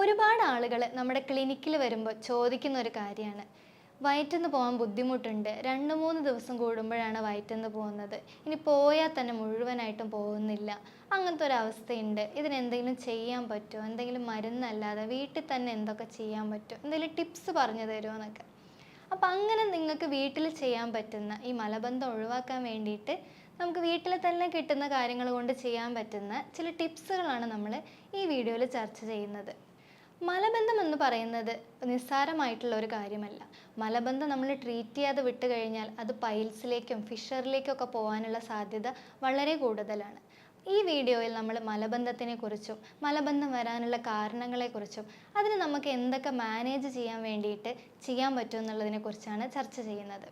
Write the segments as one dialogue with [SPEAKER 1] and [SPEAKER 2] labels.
[SPEAKER 1] ഒരുപാട് ആളുകൾ നമ്മുടെ ക്ലിനിക്കിൽ വരുമ്പോൾ ചോദിക്കുന്ന ഒരു കാര്യമാണ്, വയറ്റിന്ന് പോകാൻ ബുദ്ധിമുട്ടുണ്ട്, 2-3 ദിവസം കൂടുമ്പോഴാണ് വയറ്റിന്ന് പോകുന്നത്, ഇനി പോയാൽ തന്നെ മുഴുവനായിട്ടും പോകുന്നില്ല, അങ്ങനത്തെ ഒരു അവസ്ഥയുണ്ട്, ഇതിനെന്തെങ്കിലും ചെയ്യാൻ പറ്റുമോ, എന്തെങ്കിലും മരുന്നല്ലാതെ വീട്ടിൽ തന്നെ എന്തൊക്കെ ചെയ്യാൻ പറ്റുമോ, എന്തെങ്കിലും ടിപ്സ് പറഞ്ഞു തരുമോ എന്നൊക്കെ. അപ്പം അങ്ങനെ നിങ്ങൾക്ക് വീട്ടിൽ ചെയ്യാൻ പറ്റുന്ന ഈ മലബന്ധം ഒഴിവാക്കാൻ വേണ്ടിയിട്ട് നമുക്ക് വീട്ടിൽ തന്നെ കിട്ടുന്ന കാര്യങ്ങൾ കൊണ്ട് ചെയ്യാൻ പറ്റുന്ന ചില ടിപ്സുകളാണ് നമ്മൾ ഈ വീഡിയോയിൽ ചർച്ച ചെയ്യുന്നത്. മലബന്ധം എന്ന് പറയുന്നത് നിസ്സാരമായിട്ടുള്ള ഒരു കാര്യമല്ല. മലബന്ധം നമ്മൾ ട്രീറ്റ് ചെയ്യാതെ വിട്ട് കഴിഞ്ഞാൽ അത് പൈൽസിലേക്കും ഫിഷറിലേക്കും ഒക്കെ പോകാനുള്ള സാധ്യത വളരെ കൂടുതലാണ്. ഈ വീഡിയോയിൽ നമ്മൾ മലബന്ധത്തിനെ കുറിച്ചും മലബന്ധം വരാനുള്ള കാരണങ്ങളെക്കുറിച്ചും അതിന് നമുക്ക് എന്തൊക്കെ മാനേജ് ചെയ്യാൻ വേണ്ടിയിട്ട് ചെയ്യാൻ പറ്റും എന്നുള്ളതിനെ കുറിച്ചാണ് ചർച്ച ചെയ്യുന്നത്.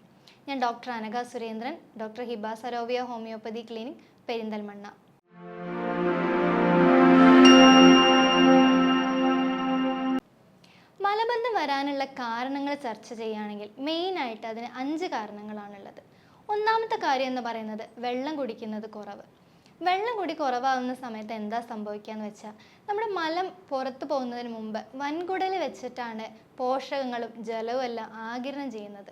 [SPEAKER 1] ഞാൻ doctor Anagha Surendran, doctor Hiba Sarovia homoeopathy clinic, Perinthalmanna. മലബന്ധം വരാനുള്ള കാരണങ്ങൾ ചർച്ച ചെയ്യുകയാണെങ്കിൽ മെയിനായിട്ട് അതിന് 5 കാരണങ്ങളാണുള്ളത്. ഒന്നാമത്തെ കാര്യം എന്ന് പറയുന്നത് വെള്ളം കുടിക്കുന്നത് കുറവ്. വെള്ളം കൂടി കുറവാകുന്ന സമയത്ത് എന്താ സംഭവിക്കുക എന്ന് വെച്ചാൽ, നമ്മുടെ മലം പുറത്തു പോകുന്നതിന് മുമ്പ് വൻകുടൽ വെച്ചിട്ടാണ് പോഷകങ്ങളും ജലവും എല്ലാം ആഗിരണം ചെയ്യുന്നത്.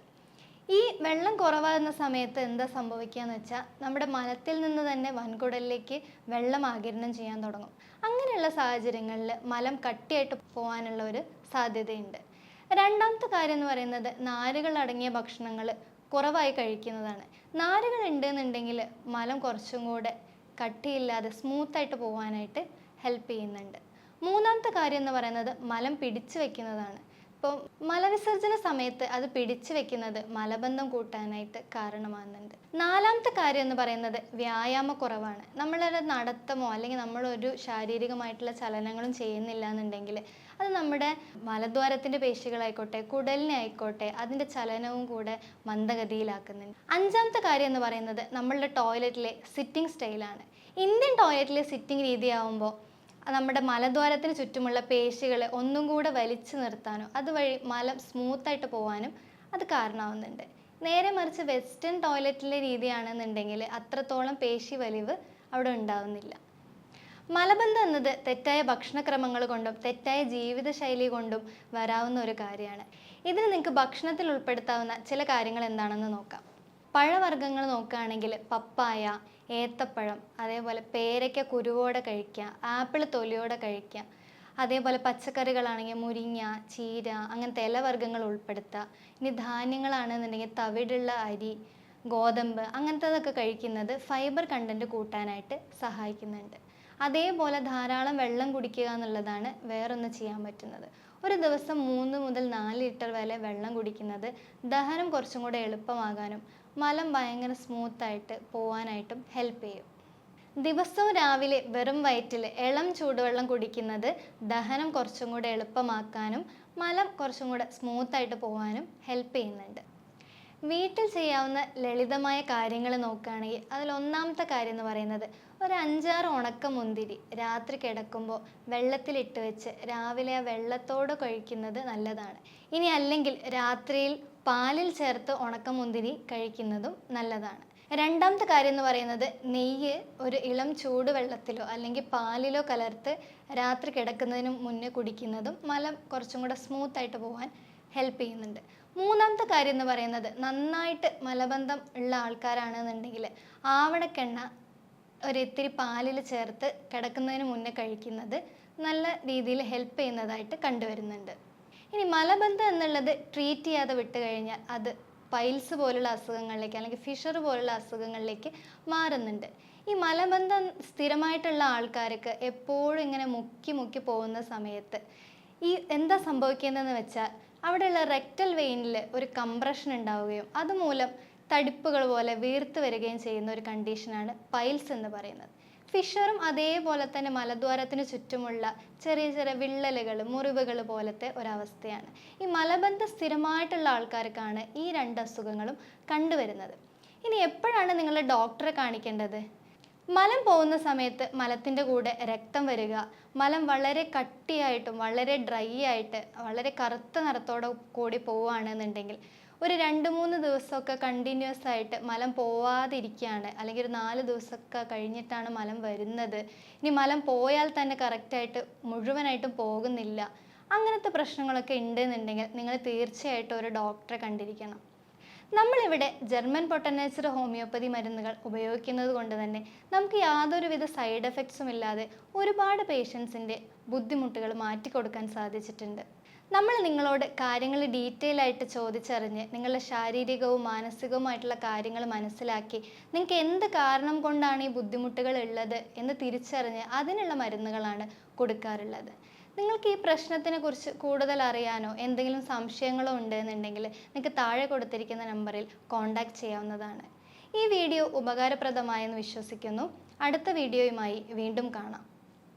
[SPEAKER 1] ഈ വെള്ളം കുറവാകുന്ന സമയത്ത് എന്താ സംഭവിക്കുക എന്ന് വെച്ചാൽ, നമ്മുടെ മലത്തിൽ നിന്ന് തന്നെ വൻകുടലിലേക്ക് വെള്ളം ആഗിരണം ചെയ്യാൻ തുടങ്ങും. അങ്ങനെയുള്ള സാഹചര്യങ്ങളിൽ മലം കട്ടിയായിട്ട് പോകാനുള്ള ഒരു സാധ്യതയുണ്ട്. രണ്ടാമത്തെ കാര്യം എന്ന് പറയുന്നത് നാരുകൾ അടങ്ങിയ ഭക്ഷണങ്ങൾ കുറവായി കഴിക്കുന്നതാണ്. നാരുകൾ ഉണ്ടെന്നുണ്ടെങ്കിൽ മലം കുറച്ചും കൂടെ കട്ടിയില്ലാതെ സ്മൂത്തായിട്ട് പോകാനായിട്ട് ഹെൽപ്പ് ചെയ്യുന്നുണ്ട്. മൂന്നാമത്തെ കാര്യം എന്ന് പറയുന്നത് മലം പിടിച്ചു വെക്കുന്നതാണ്. ഇപ്പോൾ മലവിസർജന സമയത്ത് അത് പിടിച്ചു വെക്കുന്നത് മലബന്ധം കൂട്ടാനായിട്ട് കാരണമാകുന്നുണ്ട്. നാലാമത്തെ കാര്യം എന്ന് പറയുന്നത് വ്യായാമക്കുറവാണ്. നമ്മളൊരു നടത്തമോ അല്ലെങ്കിൽ നമ്മളൊരു ശാരീരികമായിട്ടുള്ള ചലനങ്ങളും ചെയ്യുന്നില്ല എന്നുണ്ടെങ്കിൽ അത് നമ്മുടെ മലദ്വാരത്തിൻ്റെ പേശികളായിക്കോട്ടെ കുടലിനെ ആയിക്കോട്ടെ അതിൻ്റെ ചലനവും കൂടെ മന്ദഗതിയിലാക്കുന്നുണ്ട്. അഞ്ചാമത്തെ കാര്യം എന്ന് പറയുന്നത് നമ്മളുടെ ടോയ്ലറ്റിലെ സിറ്റിംഗ് സ്റ്റൈലാണ്. ഇന്ത്യൻ ടോയ്ലറ്റിലെ സിറ്റിംഗ് രീതിയാവുമ്പോൾ നമ്മുടെ മലദ്വാരത്തിന് ചുറ്റുമുള്ള പേശികൾ ഒന്നും കൂടെ വലിച്ചു നിർത്താനോ അതുവഴി മലം സ്മൂത്തായിട്ട് പോകാനും അത് കാരണമാവുന്നുണ്ട്. നേരെ മറിച്ച് വെസ്റ്റേൺ ടോയ്ലറ്റിലെ രീതിയാണെന്നുണ്ടെങ്കിൽ അത്രത്തോളം പേശി വലിവ് അവിടെ ഉണ്ടാവുന്നില്ല. മലബന്ധം എന്നത് തെറ്റായ ഭക്ഷണക്രമങ്ങൾ കൊണ്ടും തെറ്റായ ജീവിതശൈലി കൊണ്ടും വരാവുന്ന ഒരു കാര്യമാണ്. ഇതിന് നിങ്ങൾക്ക് ഭക്ഷണത്തിൽ ഉൾപ്പെടുത്താവുന്ന ചില കാര്യങ്ങൾ എന്താണെന്ന് നോക്കാം. പഴവർഗ്ഗങ്ങൾ നോക്കുകയാണെങ്കിൽ പപ്പായ, ഏത്തപ്പഴം, അതേപോലെ പേരയ്ക്ക കുരുവോടെ കഴിക്കുക, ആപ്പിൾ തൊലിയോടെ കഴിക്കുക. അതേപോലെ പച്ചക്കറികളാണെങ്കിൽ മുരിങ്ങ, ചീര, അങ്ങനത്തെ ഇലവർഗ്ഗങ്ങൾ ഉൾപ്പെടുത്തുക. ഇനി ധാന്യങ്ങളാണെന്നുണ്ടെങ്കിൽ തവിടുള്ള അരി, ഗോതമ്പ് അങ്ങനത്തതൊക്കെ കഴിക്കുന്നത് ഫൈബർ കണ്ടൻറ്റ് കൂട്ടാനായിട്ട് സഹായിക്കുന്നുണ്ട്. അതേപോലെ ധാരാളം വെള്ളം കുടിക്കുക എന്നുള്ളതാണ് വേറൊന്ന് ചെയ്യാൻ പറ്റുന്നത്. ഒരു ദിവസം 3 മുതൽ 4 ലിറ്റർ വരെ വെള്ളം കുടിക്കുന്നത് ദഹനം കുറച്ചും കൂടെ എളുപ്പമാകാനും മലം ഭയങ്കര സ്മൂത്തായിട്ട് പോകാനായിട്ടും ഹെൽപ്പ് ചെയ്യും. ദിവസവും രാവിലെ വെറും വയറ്റിൽ ഇളം ചൂടുവെള്ളം കുടിക്കുന്നത് ദഹനം കുറച്ചും കൂടെ എളുപ്പമാക്കാനും മലം കുറച്ചും കൂടെ സ്മൂത്തായിട്ട് പോകാനും ഹെൽപ്പ് ചെയ്യുന്നുണ്ട്. വീട്ടിൽ ചെയ്യാവുന്ന ലളിതമായ കാര്യങ്ങൾ നോക്കുകയാണെങ്കിൽ അതിൽ ഒന്നാമത്തെ കാര്യം എന്ന് പറയുന്നത് ഒരു 5-6 ഉണക്കമുന്തിരി രാത്രി കിടക്കുമ്പോൾ വെള്ളത്തിലിട്ട് വെച്ച് രാവിലെ ആ വെള്ളത്തോട് കഴിക്കുന്നത് നല്ലതാണ്. ഇനി അല്ലെങ്കിൽ രാത്രിയിൽ പാലിൽ ചേർത്ത് ഉണക്കമുന്തിരി കഴിക്കുന്നതും നല്ലതാണ്. രണ്ടാമത്തെ കാര്യം എന്ന് പറയുന്നത് നെയ്യ് ഒരു ഇളം ചൂടുവെള്ളത്തിലോ അല്ലെങ്കിൽ പാലിലോ കലർത്ത് രാത്രി കിടക്കുന്നതിന് മുന്നേ കുടിക്കുന്നതും മലം കുറച്ചും കൂടെ സ്മൂത്തായിട്ട് പോകാൻ ഹെൽപ്പ് ചെയ്യുന്നുണ്ട്. മൂന്നാമത്തെ കാര്യം എന്ന് പറയുന്നത് നന്നായിട്ട് മലബന്ധം ഉള്ള ആൾക്കാരാണെന്നുണ്ടെങ്കിൽ ആവണക്കെണ്ണ ഒരിത്തിരി പാലിൽ ചേർത്ത് കിടക്കുന്നതിന് മുന്നേ കഴിക്കുന്നത് നല്ല രീതിയിൽ ഹെൽപ്പ് ചെയ്യുന്നതായിട്ട് കണ്ടുവരുന്നുണ്ട്. ഇനി മലബന്ധം എന്നുള്ളത് ട്രീറ്റ് ചെയ്യാതെ വിട്ട് കഴിഞ്ഞാൽ അത് പൈൽസ് പോലുള്ള അസുഖങ്ങളിലേക്ക് അല്ലെങ്കിൽ ഫിഷർ പോലുള്ള അസുഖങ്ങളിലേക്ക് മാറുന്നുണ്ട്. ഈ മലബന്ധം സ്ഥിരമായിട്ടുള്ള ആൾക്കാർക്ക് എപ്പോഴും ഇങ്ങനെ മുക്കി പോകുന്ന സമയത്ത് ഈ എന്താ സംഭവിക്കുന്നതെന്ന് വെച്ചാൽ അവിടെയുള്ള റെക്ടൽ വെയിനിൽ ഒരു കംപ്രഷൻ ഉണ്ടാവുകയും അതുമൂലം തടിപ്പുകൾ പോലെ വീർത്ത് വരികയും ചെയ്യുന്ന ഒരു കണ്ടീഷനാണ് പൈൽസ് എന്ന് പറയുന്നത്. ഫിഷറും അതേപോലെ തന്നെ മലദ്വാരത്തിന് ചുറ്റുമുള്ള ചെറിയ ചെറിയ വിള്ളലുകൾ, മുറിവുകൾ പോലത്തെ ഒരവസ്ഥയാണ്. ഈ മലബന്ധം സ്ഥിരമായിട്ടുള്ള ആൾക്കാർക്കാണ് ഈ 2 അസുഖങ്ങളും കണ്ടുവരുന്നത്. ഇനി എപ്പോഴാണ് നിങ്ങൾ ഡോക്ടറെ കാണിക്കേണ്ടത്? മലം പോകുന്ന സമയത്ത് മലത്തിൻ്റെ കൂടെ രക്തം വരിക, മലം വളരെ കട്ടിയായിട്ടും വളരെ ഡ്രൈ ആയിട്ട് വളരെ കറുത്ത നിറത്തോടെ കൂടി പോവുകയാണെന്നുണ്ടെങ്കിൽ ഒരു 2-3 ദിവസമൊക്കെ കണ്ടിന്യൂസ് ആയിട്ട് മലം പോവാതിരിക്കുകയാണ്, അല്ലെങ്കിൽ ഒരു 4 ദിവസമൊക്കെ കഴിഞ്ഞിട്ടാണ് മലം വരുന്നത്, ഇനി മലം പോയാൽ തന്നെ കറക്റ്റായിട്ട് മുഴുവനായിട്ടും പോകുന്നില്ല, അങ്ങനത്തെ പ്രശ്നങ്ങളൊക്കെ ഉണ്ടെന്നുണ്ടെങ്കിൽ നിങ്ങൾ തീർച്ചയായിട്ടും ഒരു ഡോക്ടറെ കണ്ടിരിക്കണം. നമ്മളിവിടെ ജർമ്മൻ പൊട്ടനേച്ചർ ഹോമിയോപ്പതി മരുന്നുകൾ ഉപയോഗിക്കുന്നത് കൊണ്ട് തന്നെ നമുക്ക് യാതൊരുവിധ സൈഡ് എഫക്ട്സും ഇല്ലാതെ ഒരുപാട് പേഷ്യൻസിൻ്റെ ബുദ്ധിമുട്ടുകൾ മാറ്റിക്കൊടുക്കാൻ സാധിച്ചിട്ടുണ്ട്. നമ്മൾ നിങ്ങളോട് കാര്യങ്ങൾ ഡീറ്റെയിൽ ആയിട്ട് ചോദിച്ചറിഞ്ഞ് നിങ്ങളുടെ ശാരീരികവും മാനസികവുമായിട്ടുള്ള കാര്യങ്ങൾ മനസ്സിലാക്കി നിങ്ങൾക്ക് എന്ത് കാരണം കൊണ്ടാണ് ഈ ബുദ്ധിമുട്ടുകൾ ഉള്ളത് എന്ന് തിരിച്ചറിഞ്ഞ് അതിനുള്ള മരുന്നുകളാണ് കൊടുക്കാറുള്ളത്. നിങ്ങൾക്ക് ഈ പ്രശ്നത്തിനെ കുറിച്ച് കൂടുതൽ അറിയാനോ എന്തെങ്കിലും സംശയങ്ങളോ ഉണ്ടെന്നുണ്ടെങ്കിൽ നിങ്ങൾക്ക് താഴെ കൊടുത്തിരിക്കുന്ന നമ്പറിൽ കോൺടാക്റ്റ് ചെയ്യാവുന്നതാണ്. ഈ വീഡിയോ ഉപകാരപ്രദമായെന്ന് വിശ്വസിക്കുന്നു. അടുത്ത വീഡിയോയുമായി വീണ്ടും കാണാം.